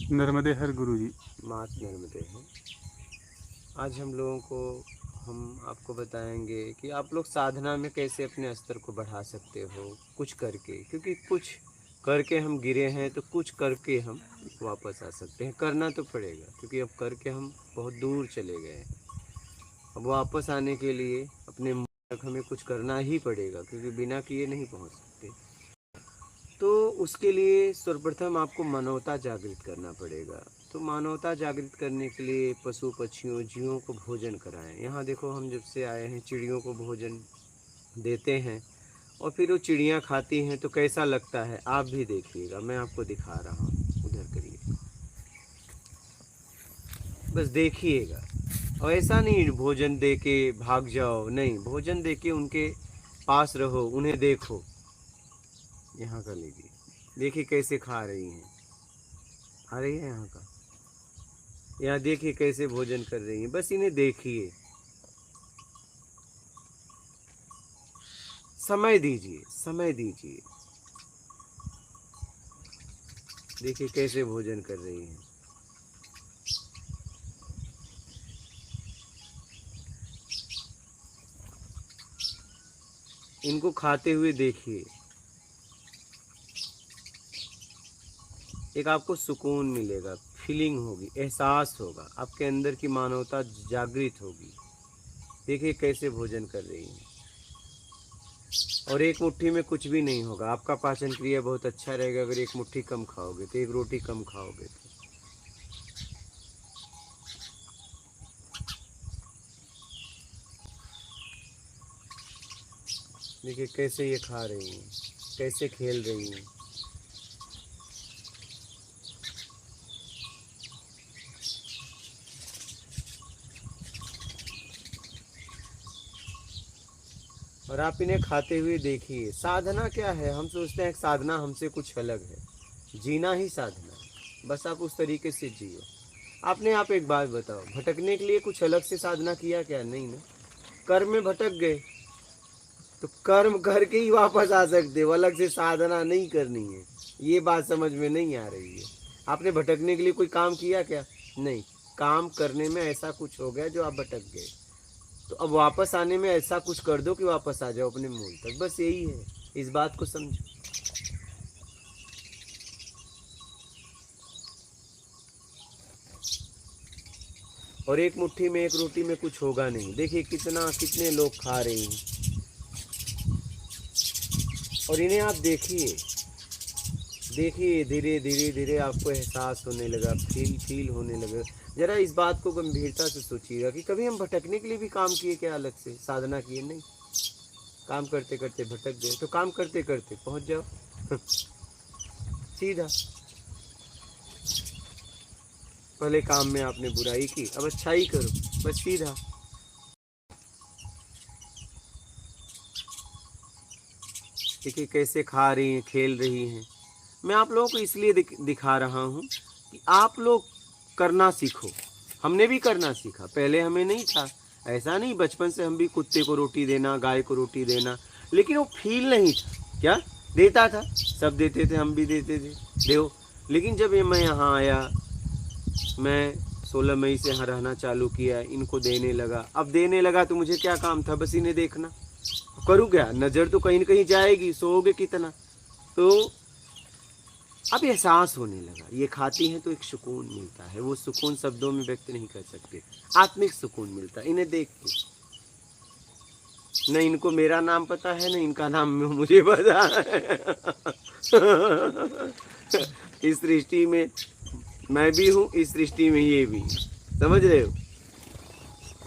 नर्मदे हर गुरु जी। मात नर्मदे हैं। आज हम आपको बताएंगे कि आप लोग साधना में कैसे अपने स्तर को बढ़ा सकते हो कुछ करके, क्योंकि कुछ करके हम गिरे हैं तो कुछ करके हम वापस आ सकते हैं। करना तो पड़ेगा क्योंकि अब करके हम बहुत दूर चले गए हैं। अब वापस आने के लिए अपने मूल तक हमें कुछ करना ही पड़ेगा, क्योंकि बिना किए नहीं पहुंच सकते। तो उसके लिए सर्वप्रथम आपको मानवता जागृत करना पड़ेगा। तो मानवता जागृत करने के लिए पशु पक्षियों जीवों को भोजन कराएं। यहाँ देखो, हम जब से आए हैं चिड़ियों को भोजन देते हैं और फिर वो चिड़ियाँ खाती हैं तो कैसा लगता है आप भी देखिएगा। मैं आपको दिखा रहा हूँ, उधर करिए, बस देखिएगा। और ऐसा नहीं भोजन दे के भाग जाओ, नहीं, भोजन दे के उनके पास रहो, उन्हें देखो। यहाँ का लीजिए, देखिए कैसे खा रही हैं, आ रही है यहाँ का, यहाँ देखिए कैसे भोजन कर रही हैं, बस इन्हें देखिए, समय दीजिए, समय दीजिए। देखिए कैसे भोजन कर रही हैं। इनको खाते हुए देखिए, एक आपको सुकून मिलेगा, फीलिंग होगी, एहसास होगा, आपके अंदर की मानवता जागृत होगी। देखिए कैसे भोजन कर रही हैं। और एक मुट्ठी में कुछ भी नहीं होगा, आपका पाचन क्रिया बहुत अच्छा रहेगा। अगर एक मुट्ठी कम खाओगे तो, एक रोटी कम खाओगे तो। देखिए कैसे ये खा रही हैं, कैसे खेल रही हैं। और आप इन्हें खाते हुए देखिए। साधना क्या है, हम सोचते हैं साधना हमसे कुछ अलग है, जीना ही साधना है। बस आप उस तरीके से जियो। आपने आप एक बात बताओ, भटकने के लिए कुछ अलग से साधना किया क्या? नहीं ना। कर्म में भटक गए तो कर्म करके ही वापस आ सकते हो, अलग से साधना नहीं करनी है। ये बात समझ में नहीं आ रही है। आपने भटकने के लिए कोई काम किया क्या? नहीं। काम करने में ऐसा कुछ हो गया जो आप भटक गए, तो अब वापस आने में ऐसा कुछ कर दो कि वापस आ जाओ अपने मूल तक। बस यही है, इस बात को समझो। और एक मुट्ठी में, एक रोटी में कुछ होगा नहीं। देखिए कितने लोग खा रहे हैं। और इन्हें आप देखिए, देखिए धीरे धीरे धीरे आपको एहसास होने लगा, फील होने लगा। जरा इस बात को गंभीरता से सोचिएगा कि कभी हम भटकने के लिए भी काम किए क्या? अलग से साधना किए? नहीं। काम करते करते भटक गए तो काम करते करते पहुंच जाओ सीधा। पहले काम में आपने बुराई की, अब अच्छाई करो, बस सीधा। देखिए कैसे खा रही हैं, खेल रही हैं। मैं आप लोगों को इसलिए दिखा रहा हूँ कि आप लोग करना सीखो। हमने भी करना सीखा, पहले हमें नहीं था। ऐसा नहीं, बचपन से हम भी कुत्ते को रोटी देना, गाय को रोटी देना, लेकिन वो फील नहीं था। क्या देता था? सब देते थे, हम भी देते थे, दो। लेकिन जब ये मैं यहाँ आया, मैं 16 मई से यहाँ रहना चालू किया, इनको देने लगा। अब देने लगा तो मुझे क्या काम था? बस इन्हें देखना। करूँ क्या? नज़र तो कहीं न कहीं जाएगी, सोओगे कितना? तो अब एहसास होने लगा, ये खाती हैं तो एक सुकून मिलता है। वो सुकून शब्दों में व्यक्त नहीं कर सकते, आत्मिक सुकून मिलता है इन्हें देख के। न इनको मेरा नाम पता है, न इनका नाम मुझे पता है। इस सृष्टि में मैं भी हूँ, इस सृष्टि में ये भी, समझ रहे हो?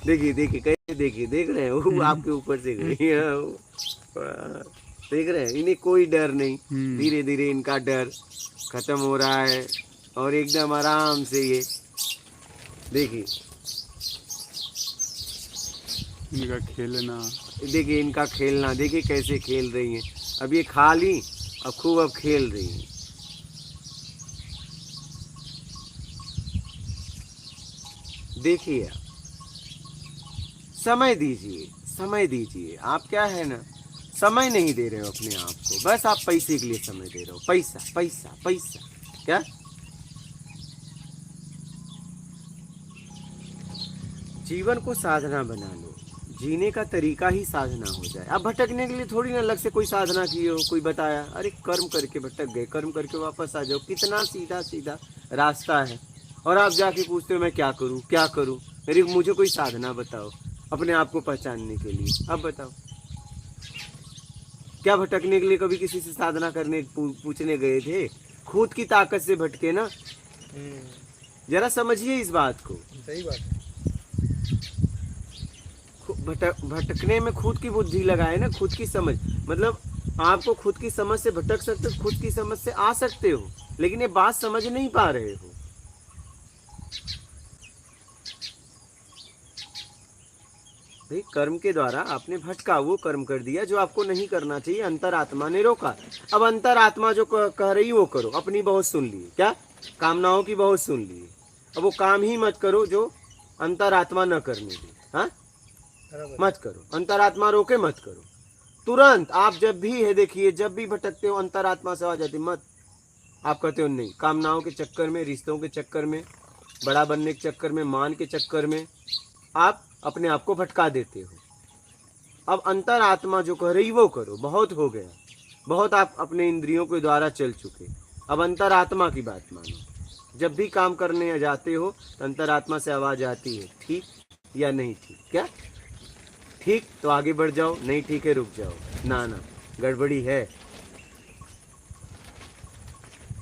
देखिए देखिए कैसे, देखिए देख रहे हैं, वो आपके ऊपर से गई। देख रहे हैं, इन्हें कोई डर नहीं। धीरे धीरे इनका डर खत्म हो रहा है और एकदम आराम से ये देखिए, इनका खेलना, देखिए इनका खेलना, देखिए कैसे खेल रही हैं। अब ये खा ली, अब खूब अब खेल रही हैं। देखिए समय दीजिए, समय दीजिए। आप क्या है ना, समय नहीं दे रहे हो अपने आप को, बस आप पैसे के लिए समय दे रहे हो। पैसा पैसा पैसा, क्या जीवन को साधना बना लो, जीने का तरीका ही साधना हो जाए। अब भटकने के लिए थोड़ी ना अलग से कोई साधना की हो, कोई बताया, अरे कर्म करके भटक गए, कर्म करके वापस आ जाओ, कितना सीधा सीधा रास्ता है। और आप जाके पूछते हो मैं क्या करूं क्या करूं, मेरी मुझे कोई साधना बताओ अपने आप को पहचानने के लिए। अब बताओ, क्या भटकने के लिए कभी किसी से साधना करने पूछने गए थे? खुद की ताकत से भटके ना। जरा समझिए इस बात को। सही बात है। भटकने में खुद की बुद्धि लगाए ना, खुद की समझ। मतलब आपको खुद की समझ से भटक सकते हो, खुद की समझ से आ सकते हो, लेकिन ये बात समझ नहीं पा रहे हो। भाई कर्म के द्वारा आपने भटका, वो कर्म कर दिया जो आपको नहीं करना चाहिए, अंतरात्मा ने रोका। अब अंतरात्मा जो कह रही वो करो, अपनी बहुत सुन लिए, क्या कामनाओं की बहुत सुन लिए। अब वो काम ही मत करो जो अंतरात्मा न करने दे। हाँ, मत करो, अंतरात्मा रोके मत करो। तुरंत आप जब भी है, देखिए जब भी भटकते हो अंतरात्मा से आ जाती मत। आप कहते हो नहीं, कामनाओं के चक्कर में, रिश्तों के चक्कर में, बड़ा बनने के चक्कर में, मान के चक्कर में आप अपने आप को भटका देते हो। अब अंतरात्मा जो कह रही वो करो, बहुत हो गया, बहुत आप अपने इंद्रियों के द्वारा चल चुके। अब अंतरात्मा की बात मानो। जब भी काम करने जाते हो तो अंतरात्मा से आवाज आती है, ठीक या नहीं ठीक, क्या ठीक तो आगे बढ़ जाओ, नहीं ठीक है रुक जाओ, ना ना गड़बड़ी है।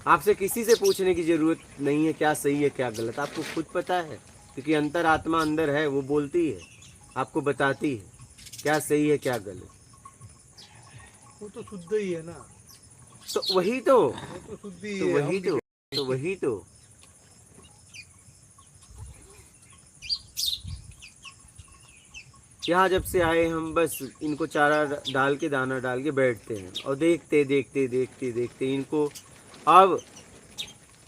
आपसे किसी से पूछने की जरूरत नहीं है क्या सही है क्या गलत, आपको खुद पता है, क्योंकि अंतरात्मा अंदर है, वो बोलती है, आपको बताती है क्या सही है क्या गलत। वो तो शुद्ध ही है ना। तो वही तो, वो तो शुद्ध ही तो है। वही तो वही तो। यहाँ जब से आए हम बस इनको चारा डाल के, दाना डाल के बैठते हैं और देखते देखते देखते देखते इनको अब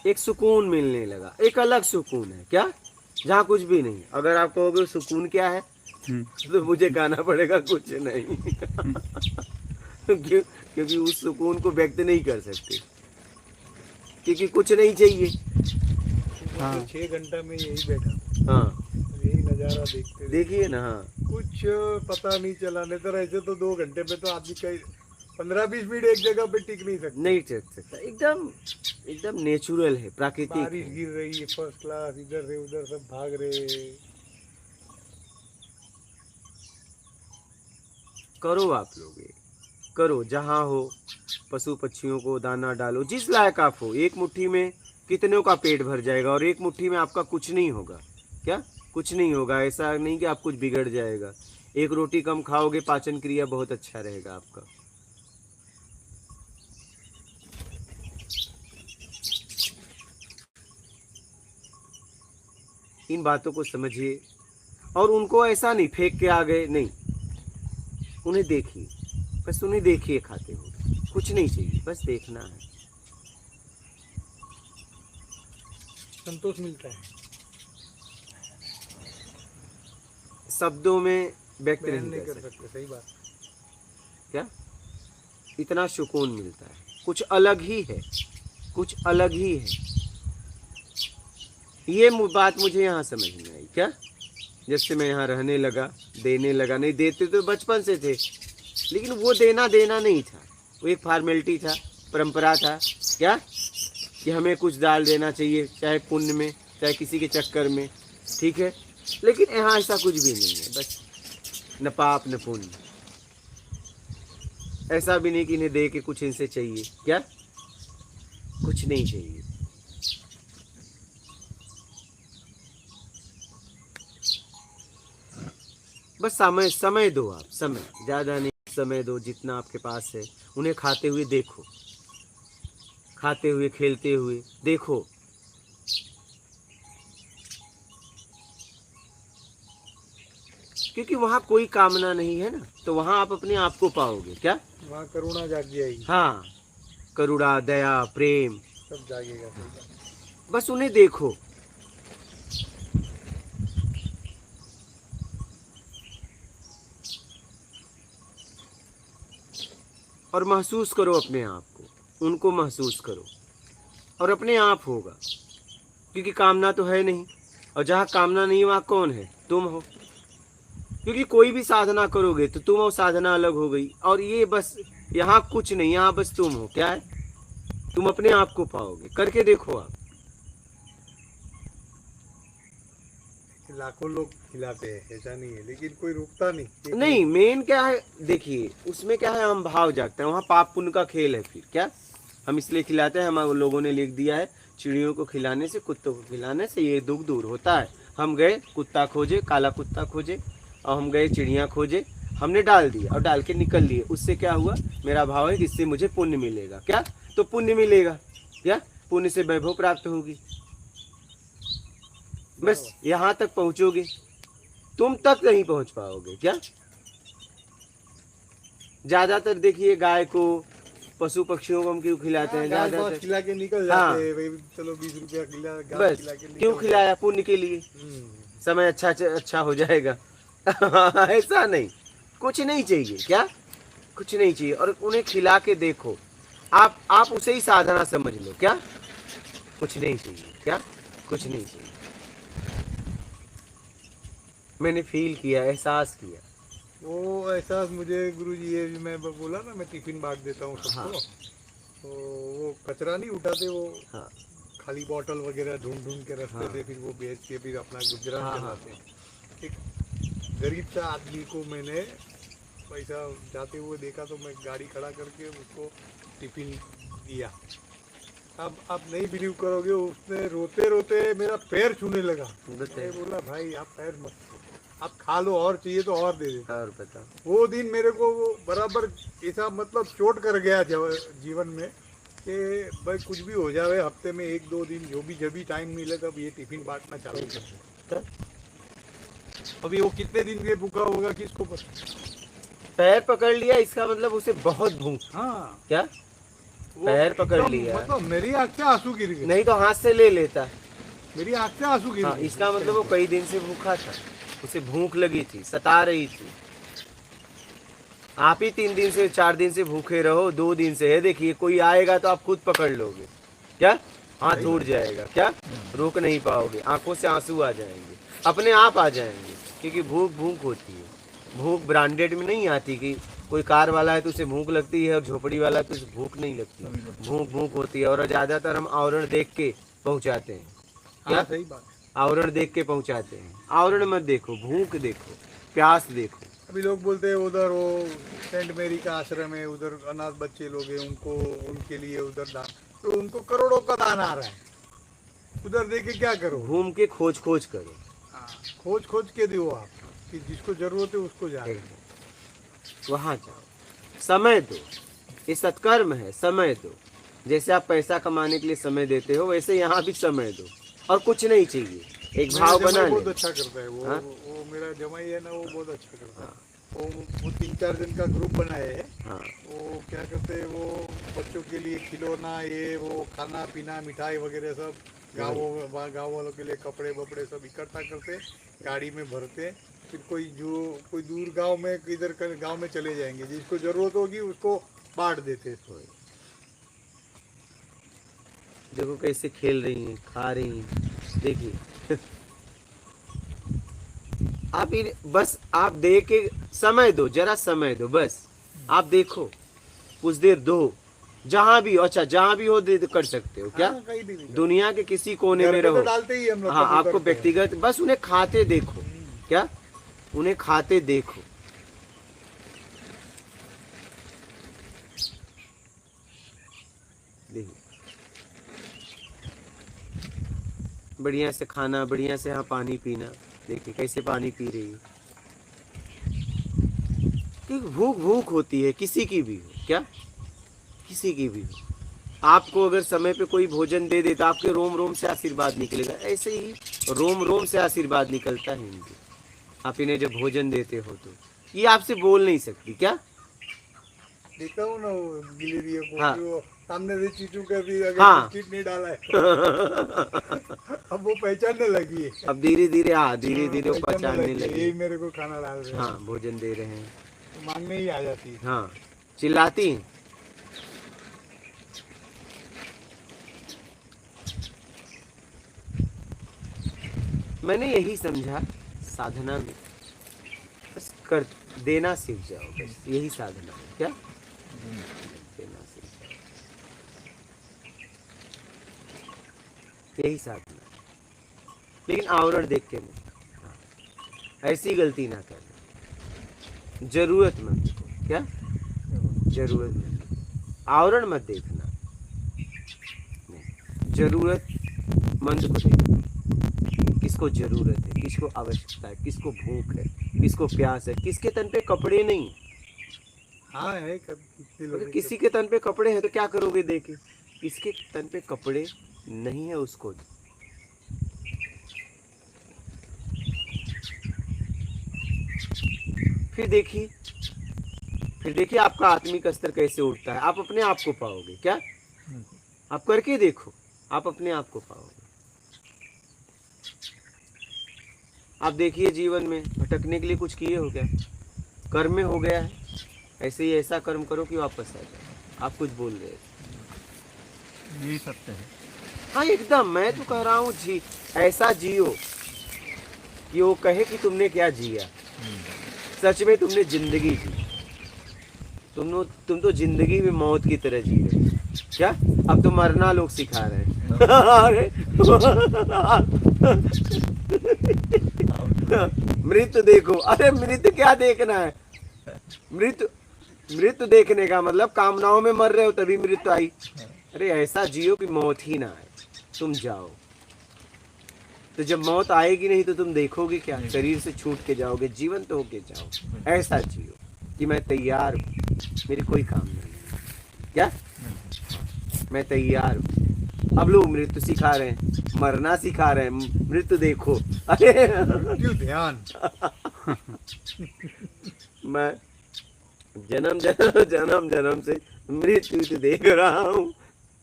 एक सुकून मिलने लगा। एक अलग सुकून है, क्या, जहाँ कुछ भी नहीं। अगर आप कहोगे सुकून क्या है तो मुझे कहना पड़ेगा कुछ नहीं। क्योंकि उस सुकून को व्यक्त नहीं कर सकते, क्योंकि कुछ नहीं चाहिए। हाँ। 6 घंटा में यही बैठा, हाँ यही नजारा देखते देखिए ना। हाँ कुछ पता नहीं चला। नहीं तो ऐसे तो 2 घंटे में तो आदमी कहीं 15-20 मिनट एक जगह पे टिक नहीं सकता। नहीं टिक सकता, एकदम एकदम नेचुरल है, प्राकृतिक बारिश है। गिर रही है फर्स्ट क्लास, इधर से उधर सब भाग रहे। करो आप लोग, ये करो, जहाँ हो पशु पक्षियों को दाना डालो, जिस लायक आप हो। एक मुट्ठी में कितनों का पेट भर जाएगा और एक मुट्ठी में आपका कुछ नहीं होगा, क्या कुछ नहीं होगा। ऐसा नहीं कि आप कुछ बिगड़ जाएगा। एक रोटी कम खाओगे, पाचन क्रिया बहुत अच्छा रहेगा आपका। इन बातों को समझिए और उनको ऐसा नहीं फेंक के आ गए, नहीं, उन्हें देखिए, बस उन्हें देखिए खाते हो, कुछ नहीं चाहिए, बस देखना है। संतोष मिलता है, शब्दों में व्यक्त बयान नहीं नहीं कर कर सकते, सकते। सही बात। क्या इतना सुकून मिलता है, कुछ अलग ही है, कुछ अलग ही है। ये बात मुझे यहाँ समझ में आई, क्या जब से मैं यहाँ रहने लगा, देने लगा। नहीं देते तो बचपन से थे, लेकिन वो देना देना नहीं था, वो एक फॉर्मेलिटी था, परंपरा था, क्या कि हमें कुछ डाल देना चाहिए, चाहे पुण्य में चाहे किसी के चक्कर में, ठीक है। लेकिन यहाँ ऐसा कुछ भी नहीं है, बस न पाप न पुण्य। ऐसा भी नहीं कि इन्हें दे के कुछ इनसे चाहिए, क्या कुछ नहीं चाहिए। बस समय समय दो, आप समय ज़्यादा नहीं, समय दो जितना आपके पास है। उन्हें खाते हुए देखो, खाते हुए खेलते हुए देखो। क्योंकि वहाँ कोई कामना नहीं है ना, तो वहाँ आप अपने आप को पाओगे, क्या वहाँ करुणा जाग जाएगी। हाँ, करुणा, दया, प्रेम सब जागेगा। सही बात। बस उन्हें देखो। और महसूस करो अपने आप को, उनको महसूस करो और अपने आप होगा। क्योंकि कामना तो है नहीं, और जहाँ कामना नहीं वहाँ कौन है? तुम हो। क्योंकि कोई भी साधना करोगे तो तुम और साधना अलग हो गई, और ये बस यहाँ कुछ नहीं, यहाँ बस तुम हो। क्या है? तुम अपने आप को पाओगे, करके देखो आप। लाखों लोग खिलाते हैं, ऐसा नहीं है, लेकिन कोई रुकता नहीं। नहीं, मेन क्या है देखिए, उसमें क्या है, हम भाव जागते हैं, वहाँ पाप पुण्य का खेल है। फिर क्या हम इसलिए खिलाते हैं? हम लोगों ने लिख दिया है, चिड़ियों को खिलाने से, कुत्तों को खिलाने से ये दुख दूर होता है। हम गए कुत्ता खोजे, काला कुत्ता खोजे, और हम गए चिड़िया खोजे, हमने डाल दिया और डाल के निकल लिए। उससे क्या हुआ? मेरा भाव है कि इससे मुझे पुण्य मिलेगा। क्या? तो पुण्य मिलेगा। क्या? पुण्य से वैभव प्राप्त होगी। बस यहाँ तक पहुंचोगे, तुम तक नहीं पहुंच पाओगे। क्या? ज्यादातर देखिए गाय को, पशु पक्षियों को हम क्यों खिलाते हैं? ज्यादातर खिला के निकल हाँ। जाते हैं भाई, चलो 20 रुपया खिला, बस खिला के निकल क्यों खिलाया? पुण्य के लिए, समय अच्छा हो जाएगा। ऐसा नहीं, कुछ नहीं चाहिए। क्या? कुछ नहीं चाहिए, और उन्हें खिला के देखो, आप उसे ही साधना समझ लो। क्या? कुछ नहीं चाहिए। क्या? कुछ नहीं चाहिए। मैंने फील किया, एहसास किया। वो एहसास मुझे गुरुजी, ये मैं बोला ना, मैं टिफिन बांट देता हूँ सबको। हाँ। तो वो कचरा नहीं उठाते, वो हाँ खाली बॉटल वगैरह ढूंढ के रखते हाँ। थे, फिर वो बेच के फिर अपना गुजरान हाँ, चलाते हैं। एक गरीब सा आदमी को मैंने पैसा जाते हुए देखा, तो मैं गाड़ी खड़ा करके उसको टिफिन दिया। अब आप नहीं बिलीव करोगे, उसने रोते रोते मेरा पैर छूने लगा। मैं बोला भाई आप पैर मत छूओ, आप खा लो, और चाहिए तो और दे दे। और बताओ। वो दिन मेरे को वो बराबर ऐसा मतलब चोट कर गया जीवन में, कि भाई कुछ भी हो जाए, हफ्ते में 1-2 दिन जब भी टाइम मिले तब ये टिफिन बांटना चालू कर दो। अभी वो कितने दिन के भूखा होगा किसको पता। पैर पकड़ लिया, इसका मतलब उसे बहुत भूख। हाँ, क्या? वो पैर पकड़ एकदम लिया। मतलब मेरी आँख से आंसू गिर गए, नहीं तो हाथ से ले लेता। मेरी आँख से आंसू गिर हाँ, गए। इसका मतलब वो कई दिन से भूखा था, उसे भूख लगी थी, सता रही थी। आप ही 3 दिन से 4 दिन से भूखे रहो, 2 दिन से है, देखिए कोई आएगा तो आप खुद पकड़ लोगे। क्या? हाथ टूट जाएगा। क्या? रोक नहीं पाओगे, आंखों से आंसू आ जाएंगे, अपने आप आ जाएंगे। क्योंकि भूख होती है। भूख ब्रांडेड में नहीं आती कि कोई कार वाला है तो उसे भूख लगती है और झोपड़ी वाला है तो उसे भूख नहीं लगती। भूख होती है। और ज्यादातर हम आवरण देख के पहुंचाते हैं। क्या? सही बात। आवरण देख के पहुंचाते हैं। आवरण मत देखो, भूख देखो, प्यास देखो। अभी लोग बोलते हैं उधर वो सेंट मेरी का आश्रम है, उधर अनाथ बच्चे लोग हैं, उनको उनके लिए उधर दान, तो उनको करोड़ों का दान आ रहा है, उधर दे के क्या करो? घूम के खोज करो। खोज के दो आप, कि जिसको जरूरत है उसको जाए, वहां जाओ, समय दो। ये सत्कर्म है, समय दो। जैसे आप पैसा कमाने के लिए समय देते हो, वैसे यहाँ भी समय दो, और कुछ नहीं चाहिए। एक भाव बना ले। बहुत अच्छा करता है वो। हाँ? वो मेरा जमाई है ना, वो बहुत अच्छा करता है। वो 3-4 दिन का ग्रुप बनाए है। हाँ। वो क्या करते हैं, वो बच्चों के लिए खिलौना, ये वो खाना पीना, मिठाई वगैरह सब, गाँव वालों के लिए कपड़े वपड़े सब इकट्ठा करते, गाड़ी में भरते, फिर कोई दूर गांव में, किधर गांव में चले जाएंगे, जिसको जरूरत होगी उसको बांट देते। देखो कैसे खेल रही हैं, खा रही हैं। देखिए आप बस आप दे के समय दो, जरा समय दो, बस आप देखो, कुछ देर दो, जहाँ भी हो। अच्छा, जहाँ भी हो दे कर सकते हो। क्या? कहीं भी दुनिया के किसी कोने में रहो। तो डालते ही हम लोग। हाँ, आपको व्यक्तिगत, बस उन्हें खाते देखो। क्या? उन्हें खाते देखो। देखिए बढ़िया से खाना, बढ़िया से यहाँ पानी पीना। देखिए कैसे पानी पी रही है। क्योंकि भूख होती है, किसी की भी हो। क्या? किसी की भी हो। आपको अगर समय पे कोई भोजन दे दे तो आपके रोम रोम से आशीर्वाद निकलेगा। ऐसे ही रोम रोम से आशीर्वाद निकलता है इनके। आप इन्हें जब भोजन देते हो तो ये आपसे बोल नहीं सकती। क्या? देखता हूँ ना वो गिलहरियों को, हाँ। वो सामने से चीचू का भी अगर हाँ। बिस्किट नहीं डाला है अब वो पहचानने लगी है। अब धीरे धीरे, हाँ, धीरे धीरे वो पहचानने लगी। यही मेरे को खाना डाल रहे हैं। हाँ, भोजन दे रहे हैं। तो मांगने ही आ जाती है। हाँ, चिल्लाती हैं। मैंने यही समझा साधना में बस कर देना सीख जाओ, बस यही साधना है। क्या देना सीख जाओ, यही साधना है। लेकिन आवरण देख के नहीं, ऐसी गलती ना करना। जरूरतमंद को क्या जरूरतमंद, आवरण मत देखना, जरूरतमंद को देखना। किसको जरूरत है, किसको आवश्यकता है, किसको भूख है, किसको प्यास है, किसके तन पे कपड़े नहीं। हाँ है कितने अगर लोग किसी के तन पे कपड़े हैं तो क्या करोगे देके, किसके तन पे कपड़े नहीं है उसको दो। फिर देखिए आपका आत्मिक स्तर कैसे उठता है। आप अपने आप को पाओगे। क्या आप करके देखो, आप अपने आप को पाओगे। आप देखिए जीवन में भटकने के लिए कुछ किए हो क्या, कर्म में हो गया है, ऐसे ही ऐसा कर्म करो कि वापस आ जाए। आप कुछ बोल रहे थे, यही सत्य है। हाँ एकदम। मैं तो कह रहा हूँ जी ऐसा जियो कि वो कहे कि तुमने क्या जिया, सच में तुमने जिंदगी जी। तुम तो जिंदगी में मौत की तरह जी रहे हो। क्या अब तो मरना लोग सिखा रहे हैं। अरे मृत्यु देखो, अरे मृत्यु क्या देखना है, मृत्यु देखने का मतलब कामनाओं में मर रहे हो तभी मृत्यु आई। अरे ऐसा जियो कि मौत ही ना आए, तुम जाओ। तो जब मौत आएगी नहीं तो तुम देखोगे क्या, शरीर से छूट के जाओगे, जीवंत तो होके जाओ। ऐसा जियो कि मैं तैयार हूँ, मेरी कोई काम नहीं है। क्या मैं तैयार हूँ। अब लोग मृत्यु सिखा रहे हैं, मरना सिखा रहे हैं, मृत्यु देखो। अरे मृत्यु ध्यान। मैं जन्म से मृत्यु देख रहा हूँ,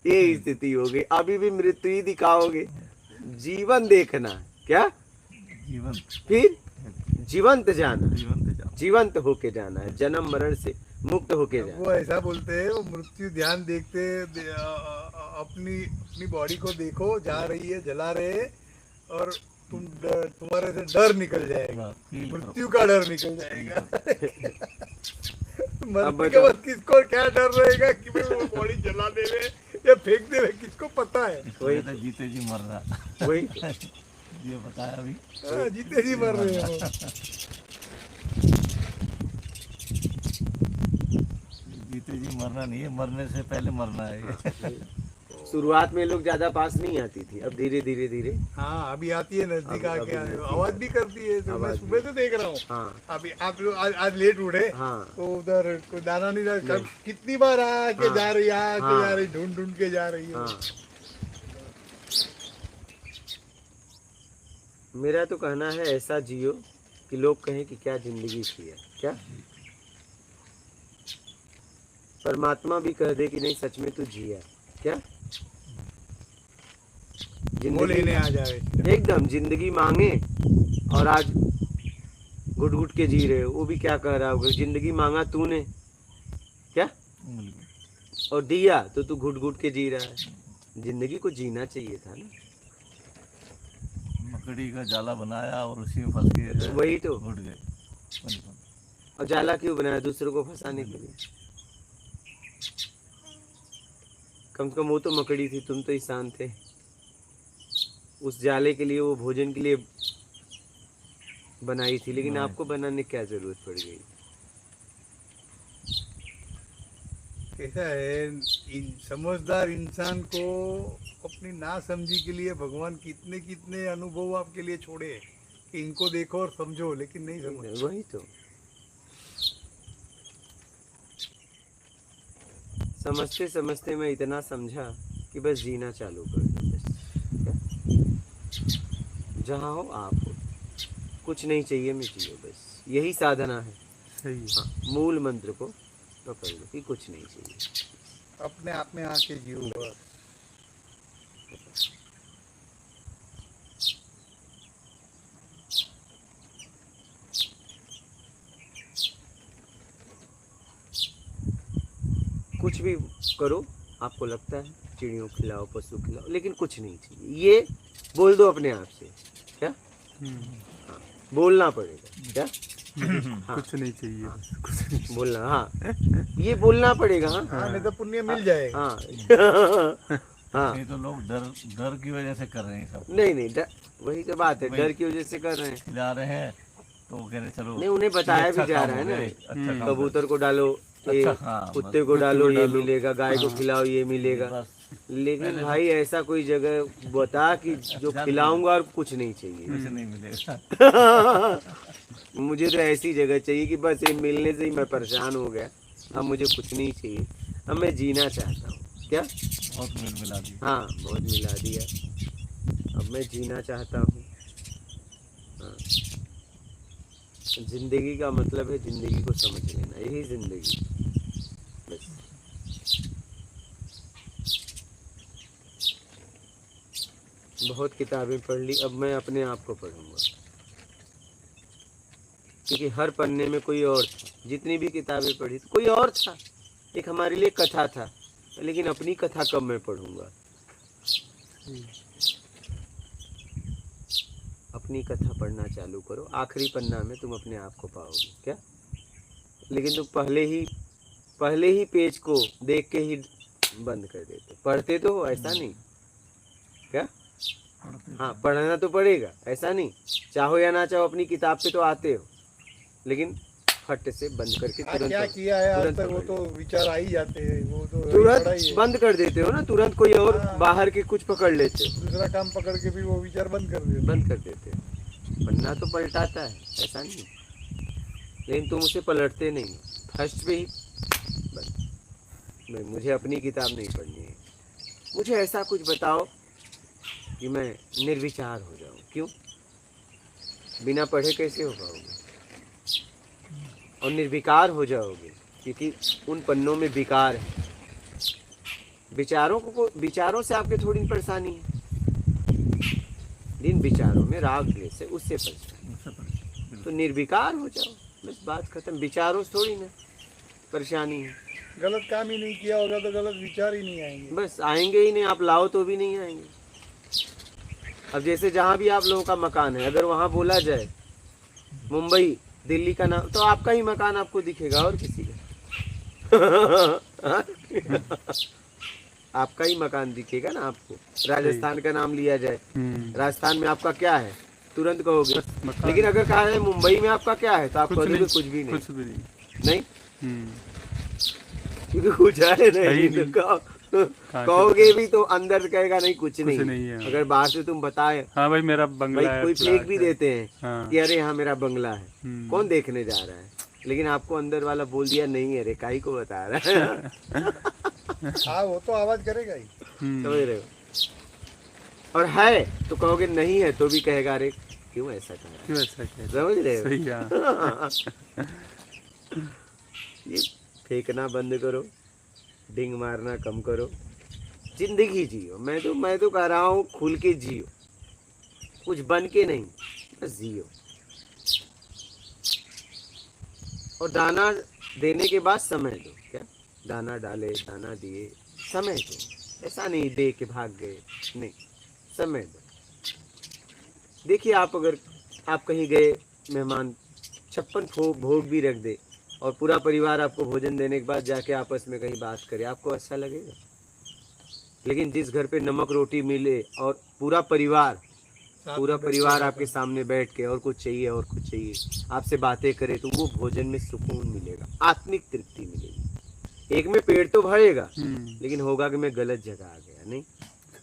ये स्थिति हो गई। अभी भी मृत्यु ही दिखाओगे, जीवन देखना। क्या जीवन, फिर जीवंत जाना, जीवन जीवंत होके जाना है, जन्म मरण से मुक्त होके जाना। वो ऐसा बोलते हैं, वो मृत्यु ध्यान अपनी बॉडी को देखो, जा रही है, जला रहे है, और तुम्हारे से डर निकल जाएगा, मृत्यु का डर निकल जाएगा। मरने के बाद किसको क्या डर रहेगा कि मैं वो बॉडी जला देवे या फेंक देवे, किसको पता है। वही तो जीते जी मर रहा, वही ये बताया अभी। हाँ, जीते जी मर रहे हो। जीते जी मरना नहीं है, मरने से पहले मरना है। शुरुआत में लोग ज्यादा पास नहीं आती थी, अब धीरे धीरे हाँ अभी आती है, नजदीक अभी आके नजदीक आवाज भी करती है। तो मैं आवाज सुबह से देख रहा हूँ। हाँ अभी आप लोग आज लेट उठे, हाँ तो उधर कोई दाना नहीं डाला, कितनी बार आके हाँ, जा रही है, आके हाँ, जा रही, ढूंढ ढूंढ के जा रही है। हाँ। मेरा तो कहना है ऐसा जियो कि लोग कहें कि क्या जिंदगी थी है। क्या परमात्मा भी कह दे कि नहीं सच में तू जिया। क्या वो लेने आ जाए। एकदम जिंदगी मांगे और आज घुट घुट के जी रहे हो। वो भी क्या कह रहा होगा, जिंदगी मांगा तूने क्या और दिया तो तू घुट घुट के जी रहा है। जिंदगी को जीना चाहिए था ना। मकड़ी का जाला बनाया और उसी में फंस गए, वही तो उठ गए। और जाला क्यों बनाया, दूसरों को फंसाने के लिए। कम से कम वो तो मकड़ी थी, तुम तो इंसान थे। उस जाले के लिए, वो भोजन के लिए बनाई थी, लेकिन आपको बनाने की क्या जरूरत पड़ गई। कैसा है, समझदार इंसान को अपनी ना समझी के लिए भगवान कितने कितने अनुभव आपके लिए छोड़े कि इनको देखो और समझो, लेकिन नहीं समझ। वही तो समझते समझते मैं इतना समझा कि बस जीना चालू कर दो। बस जहाँ हो आप हो, कुछ नहीं चाहिए मैं जियो, बस यही साधना है। सही है। हाँ, मूल मंत्र को पकड़ लो कि कुछ नहीं चाहिए, अपने आप में आके जियो बस। कुछ भी करो, आपको लगता है चिड़ियों खिलाओ, पशु खिलाओ, लेकिन कुछ नहीं चाहिए, ये बोल दो अपने आप से। क्या हाँ, बोलना पड़ेगा क्या? कुछ नहीं चाहिए, बस कुछ नहीं। बोलना, हाँ ये बोलना पड़ेगा। हाँ हाँ, नहीं तो पुण्य मिल जाएगा। हाँ हाँ, नहीं तो लोग डर डर की वजह से कर रहे हैं सब, नहीं नहीं वही तो बात है, डर की वजह से कर रहे हैं। खिला रहे हैं तो वो कह रहे चलो नहीं, उन्हें बताया ये अच्छा भी जा काम रहा है हो ना, गया, अच्छा काम कबूतर को डालो ये, अच्छा, हाँ, कुत्ते बस को डालो ये डालो। मिलेगा, गाय को खिलाओ ये मिलेगा। बस लेकिन पहले भाई ऐसा कोई जगह बता कि जो जान खिलाऊंगा और कुछ नहीं चाहिए। कुछ नहीं मिलेगा। मुझे तो ऐसी जगह चाहिए कि बस ये मिलने से ही मैं परेशान हो गया, अब मुझे कुछ नहीं चाहिए, अब मैं जीना चाहता हूँ। क्या? बहुत मिल मिला दी। हाँ, बहुत मिला दिया, अब मैं जीना चाहता हूँ। हाँ, जिंदगी का मतलब है जिंदगी को समझ लेना, यही जिंदगी बस। बहुत किताबें पढ़ ली, अब मैं अपने आप को पढ़ूंगा, क्योंकि हर पन्ने में कोई और था। जितनी भी किताबें पढ़ी कोई और था, एक हमारे लिए कथा था, लेकिन अपनी कथा कब मैं पढ़ूंगा? अपनी कथा पढ़ना चालू करो, आखिरी पन्ना में तुम अपने आप को पाओगे। क्या? लेकिन तुम पहले ही पेज को देख के ही बंद कर देते, पढ़ते तो हो, ऐसा नहीं। क्या? हाँ, पढ़ना तो पड़ेगा, ऐसा नहीं, चाहो या ना चाहो अपनी किताब पे तो आते हो, लेकिन फट से बंद करके आज तुरंत क्या किया है आज तुरंत तक, वो पकड़ तो लेते। विचार आ ही जाते हैं, वो तो वही तुरंत पड़ा ही है। बंद कर देते हो ना, तुरंत कोई और हाँ। बाहर के कुछ पकड़ लेते हो, दूसरा काम पकड़ के भी वो विचार बंद कर देते। बंद कर देते हो। पन्ना तो पलटाता है, ऐसा नहीं, लेकिन तुम उसे पलटते नहीं, फर्स्ट पे ही बस। मुझे अपनी किताब नहीं पढ़नी है, मुझे ऐसा कुछ बताओ कि मैं निर्विचार हो जाऊं। क्यों? बिना पढ़े कैसे हो पाओगे? और निर्विकार हो जाओगे, क्योंकि उन पन्नों में विकार है। विचारों से आपके थोड़ी परेशानी है, जिन विचारों में राग द्वेष है उससे परेशानी, तो निर्विकार हो जाओ, बस बात खत्म। विचारों से थोड़ी ना परेशानी है, गलत काम ही नहीं किया होगा तो गलत विचार ही नहीं आएंगे। बस आएंगे ही नहीं, आप लाओ तो भी नहीं आएंगे। अब जैसे जहाँ भी आप लोगों का मकान है, अगर वहाँ बोला जाए मुंबई दिल्ली का नाम, तो आपका ही मकान आपको दिखेगा और किसी का आपका ही मकान दिखेगा ना आपको। राजस्थान का नाम लिया जाए, राजस्थान में आपका क्या है तुरंत कहोगे, मकान। लेकिन अगर कहा जाए मुंबई में आपका क्या है तो आप कुछ कहोगे नहीं, कुछ भी नहीं। कुछ भी नहीं। नहीं, क्योंकि कुछ है नहीं, नहीं। तो कहोगे भी तो अंदर कहेगा नहीं कुछ नहीं, नहीं है। अगर बाहर से तुम बताए हाँ भाई मेरा भाई, बंगला है, कोई फ्लैट फेंक भी है। देते हैं हाँ। कि अरे यहाँ मेरा बंगला है, कौन देखने जा रहा है, लेकिन आपको अंदर वाला बोल दिया नहीं है रे, काई को बता रहा है। हाँ, वो तो आवाज करेगा ही। समझ रहे हो? और है तो कहोगे नहीं है तो भी कहेगा अरे क्यों ऐसा कर रहा है? क्यों ऐसा कह रहे समझ रहे हो? हो? सही है। ये फेंकना बंद करो, डिंग मारना कम करो, जिंदगी जियो। मैं तो कह रहा हूँ खुल के जियो, कुछ बन के नहीं, बस जियो। और दाना देने के बाद समय दो। क्या? दाना डाले, दाना दिए, समय दो, ऐसा नहीं दे के भाग गए, नहीं, समय दो। देखिए अगर आप कहीं गए, मेहमान 56 भोग भी रख दे और पूरा परिवार आपको भोजन देने के बाद जाके आपस में कहीं बात करे, आपको अच्छा लगेगा? लेकिन जिस घर पे नमक रोटी मिले और पूरा परिवार आपके सामने बैठ के और कुछ चाहिए आपसे बातें करे, तो वो भोजन में सुकून मिलेगा, आत्मिक तृप्ति मिलेगी। एक में पेट तो भरेगा, लेकिन होगा कि मैं गलत जगह आ गया, नहीं,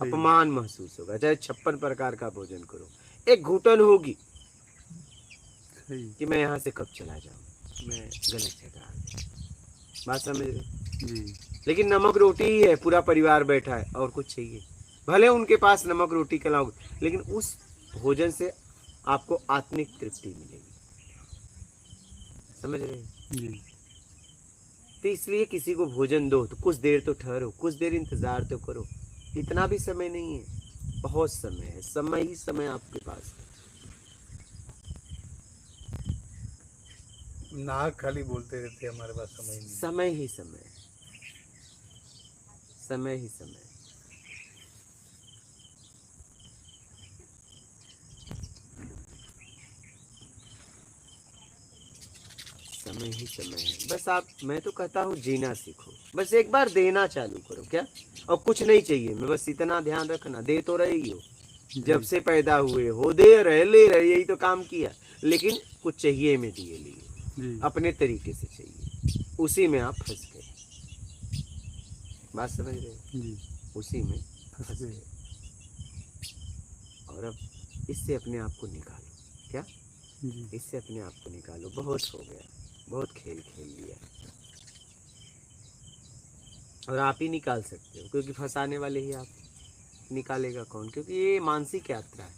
अपमान महसूस होगा। चाहे 56 प्रकार का भोजन करो, एक घुटन होगी कि मैं यहाँ से कब चला जाऊँ, मैं गलत जगह आ गया। बात समझ रहे? लेकिन नमक रोटी ही है, पूरा परिवार बैठा है और कुछ चाहिए, भले उनके पास नमक रोटी खिलाओगे, लेकिन उस भोजन से आपको आत्मिक तृप्ति मिलेगी। समझ रहे? तो इसलिए किसी को भोजन दो तो कुछ देर तो ठहरो, कुछ देर इंतजार तो करो। इतना भी समय नहीं है, बहुत समय है, समय ही समय आपके पास है। नाक खाली बोलते रहते हैं, हमारे पास समय नहीं। समय ही समय, समय ही समय। समय ही समय है। बस आप, मैं तो कहता हूँ जीना सीखो, बस एक बार देना चालू करो क्या, और कुछ नहीं चाहिए। मैं बस इतना ध्यान रखना, दे तो रही हो, जब से पैदा हुए हो दे रहे, ले रहे, यही तो काम किया, लेकिन कुछ चाहिए में दिए लिए, जी अपने तरीके से चाहिए, उसी में आप फंस गए। बात समझ रहे हो? जी उसी में फंस फंस गए। गए। और अब इससे अपने आप को निकालो। क्या? जी इससे अपने आप को निकालो। बहुत हो गया, बहुत खेल खेल लिया, और आप ही निकाल सकते हो, क्योंकि फंसाने वाले ही आप, निकालेगा कौन? क्योंकि ये मानसिक यात्रा है।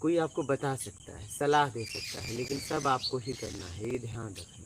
कोई आपको बता सकता है, सलाह दे सकता है, लेकिन सब आपको ही करना है, ये ध्यान रखना।